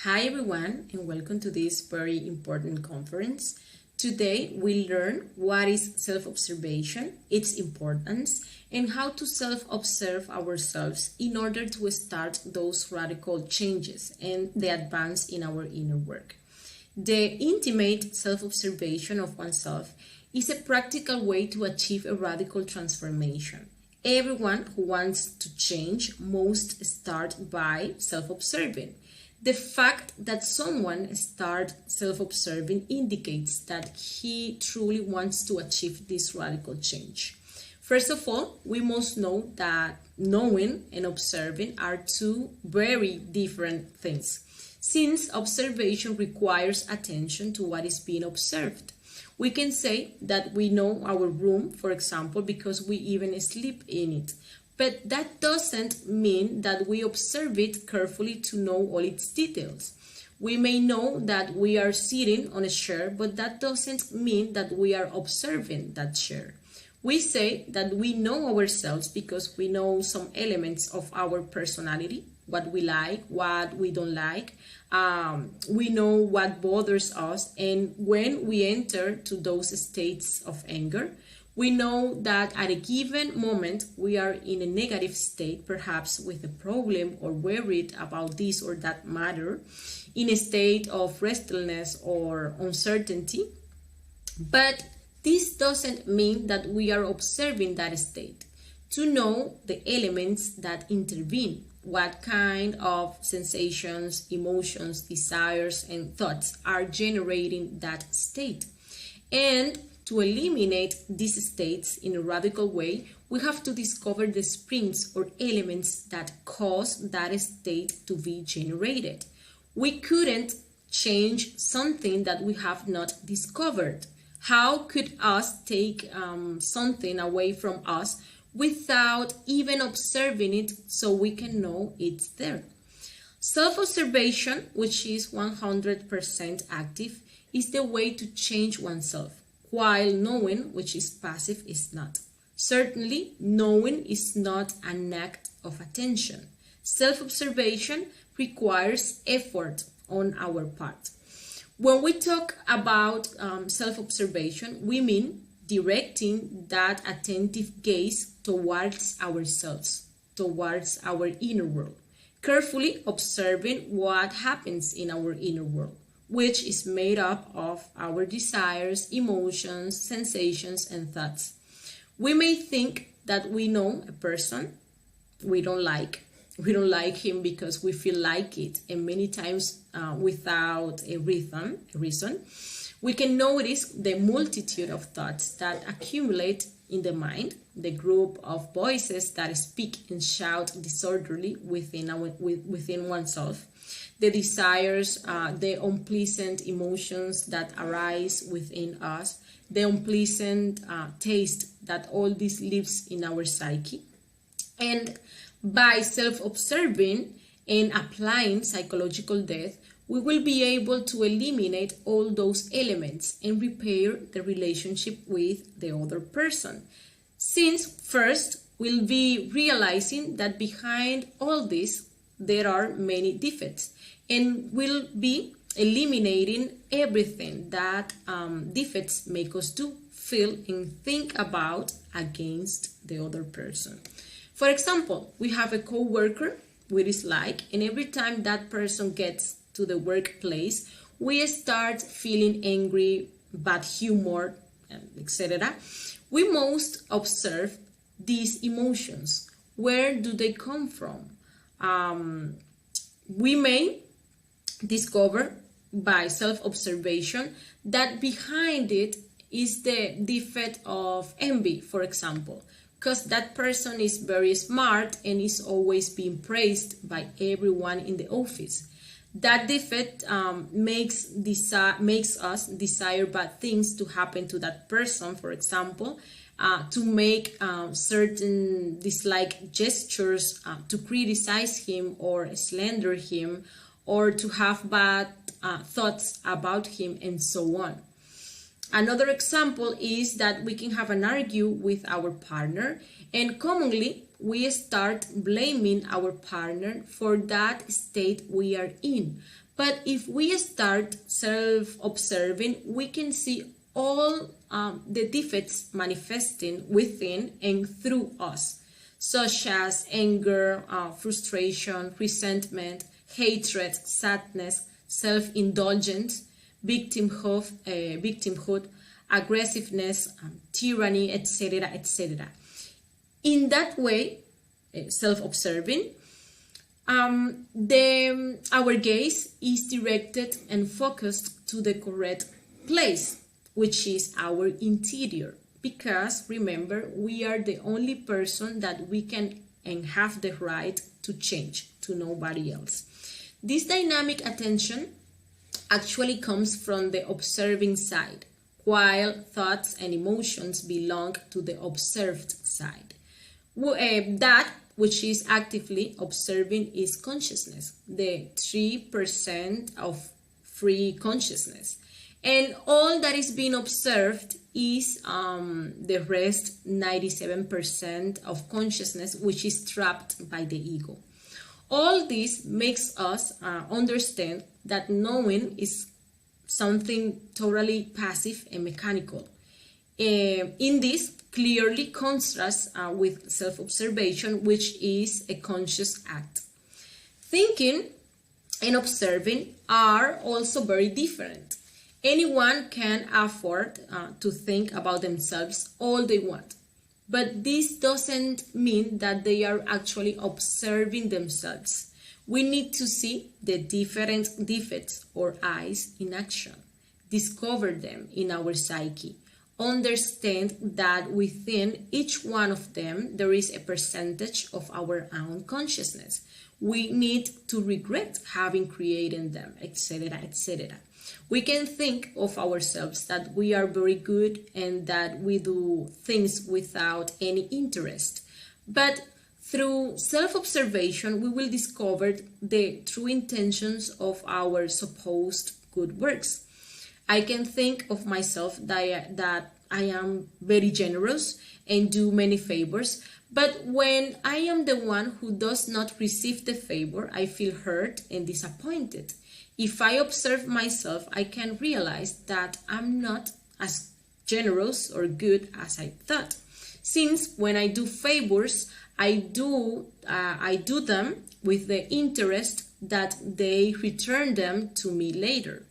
Hi everyone, and welcome to this very important conference. Today we learn what is self-observation, its importance, and how to self-observe ourselves in order to start those radical changes and the advance in our inner work. The intimate self-observation of oneself is a practical way to achieve a radical transformation. Everyone who wants to change must start by self-observing. The fact that someone starts self-observing indicates that he truly wants to achieve this radical change. First of all, we must know that knowing and observing are two very different things, since observation requires attention to what is being observed. We can say that we know our room, for example, because we even sleep in it. But that doesn't mean that we observe it carefully to know all its details. We may know that we are sitting on a chair, but that doesn't mean that we are observing that chair. We say that we know ourselves because we know some elements of our personality, what we like, what we don't like. We know what bothers us, and when we enter to those states of anger, we know that at a given moment we are in a negative state, perhaps with a problem or worried about this or that matter, in a state of restlessness or uncertainty. But this doesn't mean that we are observing that state. To know the elements that intervene, what kind of sensations, emotions, desires, and thoughts are generating that state. And to eliminate these states in a radical way, we have to discover the springs or elements that cause that state to be generated. We couldn't change something that we have not discovered. How could us take something away from us without even observing it so we can know it's there? Self-observation, which is 100% active, is the way to change oneself, while knowing, which is passive, is not. Certainly, knowing is not an act of attention. Self-observation requires effort on our part. When we talk about self-observation, we mean directing that attentive gaze towards ourselves, towards our inner world, carefully observing what happens in our inner world, which is made up of our desires, emotions, sensations, and thoughts. We may think that we know a person we don't like. We don't like him because we feel like it, and many times without a reason. We can notice the multitude of thoughts that accumulate in the mind, the group of voices that speak and shout disorderly within oneself, the desires, the unpleasant emotions that arise within us, the unpleasant taste that all this lives in our psyche. And by self-observing and applying psychological depth, we will be able to eliminate all those elements and repair the relationship with the other person. Since first, we'll be realizing that behind all this, there are many defects, and we'll be eliminating everything that defects make us do, feel, and think about against the other person. For example, we have a co-worker we dislike, and every time that person gets to the workplace, we start feeling angry, bad humor, etc. We must observe these emotions. Where do they come from? We may discover by self-observation that behind it is the defect of envy, for example, because that person is very smart and is always being praised by everyone in the office. That defect makes us desire bad things to happen to that person, for example, to make certain dislike gestures, to criticize him or slander him, or to have bad thoughts about him, and so on. Another example is that we can have an argue with our partner, and commonly we start blaming our partner for that state we are in. But if we start self-observing, we can see all the defects manifesting within and through us, such as anger, frustration, resentment, hatred, sadness, self-indulgence, victimhood, aggressiveness, tyranny, etc., etc. In that way, self-observing, our gaze is directed and focused to the correct place, which is our interior. Because remember, we are the only person that we can and have the right to change, to nobody else. This dynamic attention actually comes from the observing side, while thoughts and emotions belong to the observed side. That which is actively observing is consciousness, the 3% of free consciousness. And all that is being observed is the rest 97% of consciousness, which is trapped by the ego. All this makes us understand that knowing is something totally passive and mechanical. In this clearly contrasts with self-observation, which is a conscious act. Thinking and observing are also very different. Anyone can afford to think about themselves all they want, but this doesn't mean that they are actually observing themselves. We need to see the different defects or eyes in action, discover them in our psyche, understand that within each one of them there is a percentage of our own consciousness. We need to regret having created them, etc., etc. We can think of ourselves that we are very good and that we do things without any interest. But through self-observation, we will discover the true intentions of our supposed good works. I can think of myself that I am very generous and do many favors, but when I am the one who does not receive the favor, I feel hurt and disappointed. If I observe myself, I can realize that I'm not as generous or good as I thought. Since when I do favors, I do them with the interest that they return them to me later.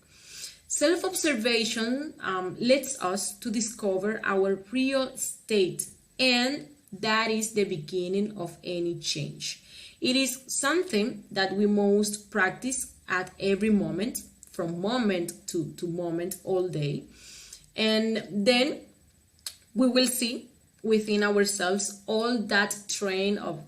Self-observation lets us to discover our real state, and that is the beginning of any change. It is something that we must practice at every moment, from moment to moment, all day. And then we will see within ourselves all that train of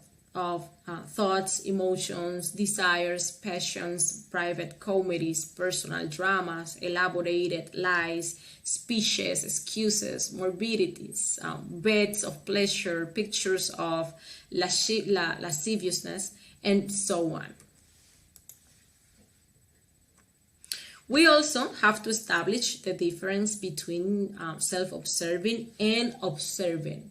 thoughts, emotions, desires, passions, private comedies, personal dramas, elaborated lies, speeches, excuses, morbidities, beds of pleasure, pictures of lasciviousness, and so on. We also have to establish the difference between self-observing and observing,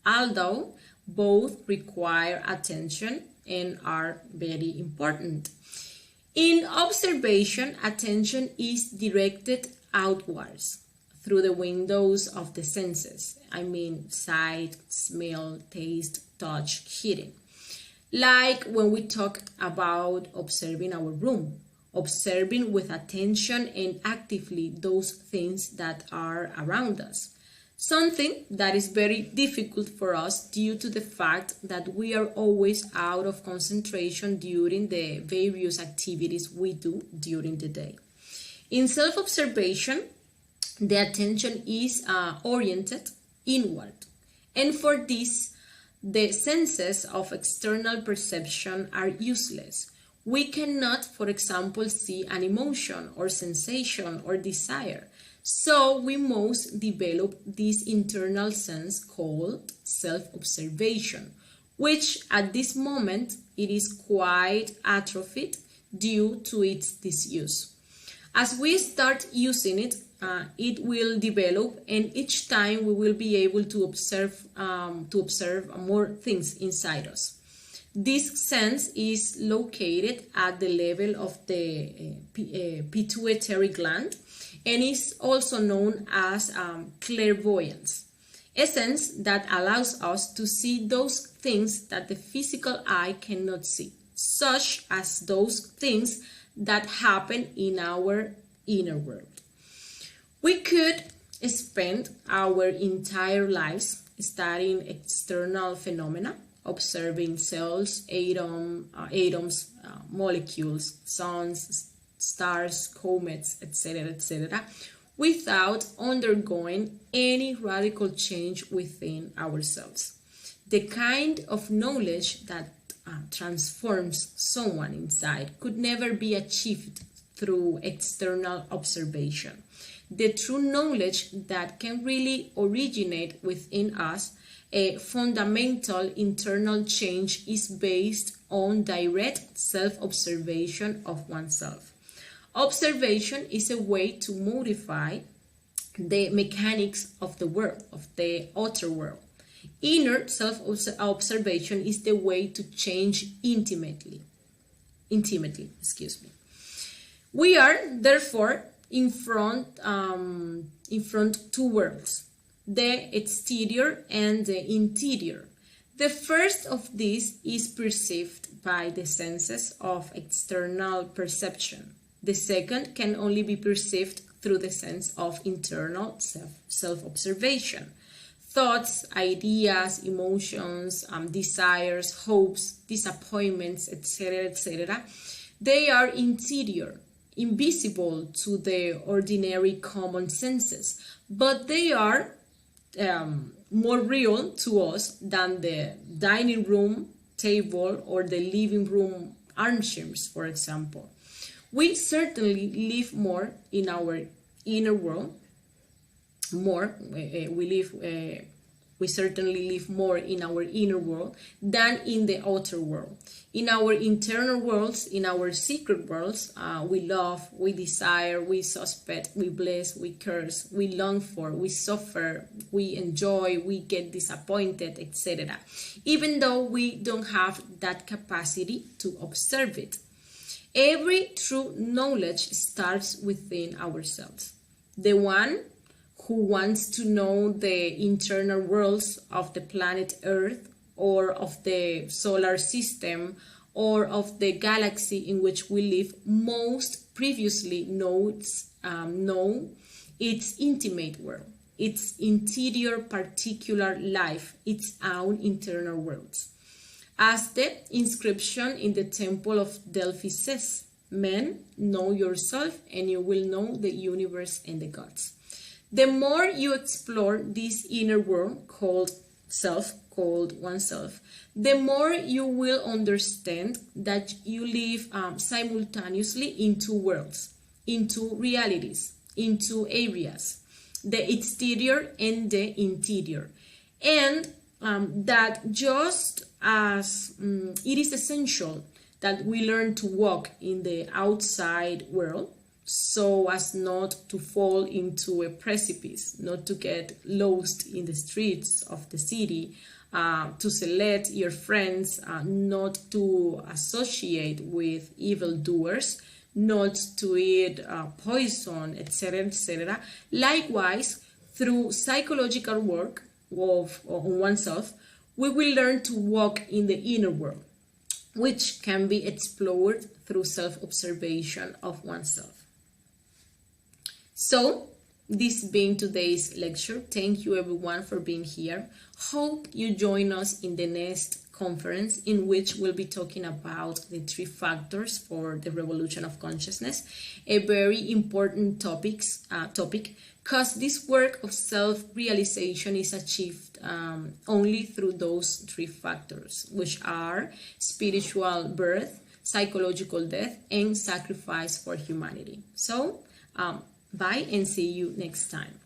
although both require attention and are very important. In observation, attention is directed outwards through the windows of the senses. I mean sight, smell, taste, touch, hearing. Like when we talked about observing our room, observing with attention and actively those things that are around us. Something that is very difficult for us due to the fact that we are always out of concentration during the various activities we do during the day. In self-observation, the attention is oriented inward, and for this, the senses of external perception are useless. We cannot, for example, see an emotion or sensation or desire. So we must develop this internal sense called self-observation, which at this moment it is quite atrophied due to its disuse. As we start using it, it will develop, and each time we will be able to observe more things inside us. This sense is located at the level of the pituitary gland and is also known as clairvoyance, a sense that allows us to see those things that the physical eye cannot see, such as those things that happen in our inner world. We could spend our entire lives studying external phenomena, observing cells, atoms, molecules, suns, stars, comets, etc., without undergoing any radical change within ourselves. The kind of knowledge that transforms someone inside could never be achieved through external observation. The true knowledge that can really originate within us, a fundamental internal change, is based on direct self-observation of oneself. Observation is a way to modify the mechanics of the world, of the outer world. Inner self-observation is the way to change intimately. We are therefore in front two worlds, the exterior and the interior. The first of these is perceived by the senses of external perception. The second can only be perceived through the sense of internal self-observation. Thoughts, ideas, emotions, desires, hopes, disappointments, etc., they are interior, invisible to the ordinary common senses, but they are more real to us than the dining room table or the living room armchairs, for example. We certainly live more in our inner world. We certainly live more in our inner world than in the outer world. In our internal worlds, in our secret worlds, we love, we desire, we suspect, we bless, we curse, we long for, we suffer, we enjoy, we get disappointed, etc. Even though we don't have that capacity to observe it. Every true knowledge starts within ourselves. The one who wants to know the internal worlds of the planet Earth or of the solar system or of the galaxy in which we live most previously know its intimate world, its interior particular life, its own internal worlds. As the inscription in the Temple of Delphi says, "Men, know yourself and you will know the universe and the gods." The more you explore this inner world called self, called oneself, the more you will understand that you live simultaneously in two worlds, in two realities, in two areas, the exterior and the interior. And that just as it is essential that we learn to walk in the outside world so as not to fall into a precipice, not to get lost in the streets of the city, to select your friends, not to associate with evildoers, not to eat poison, etc. Likewise, through psychological work on oneself, we will learn to walk in the inner world, which can be explored through self-observation of oneself. So, this being today's lecture, thank you everyone for being here. Hope you join us in the next conference, in which we'll be talking about the 3 factors for the revolution of consciousness, a very important topic, because this work of self-realization is achieved only through those 3 factors, which are spiritual birth, psychological death, and sacrifice for humanity. So, bye and see you next time.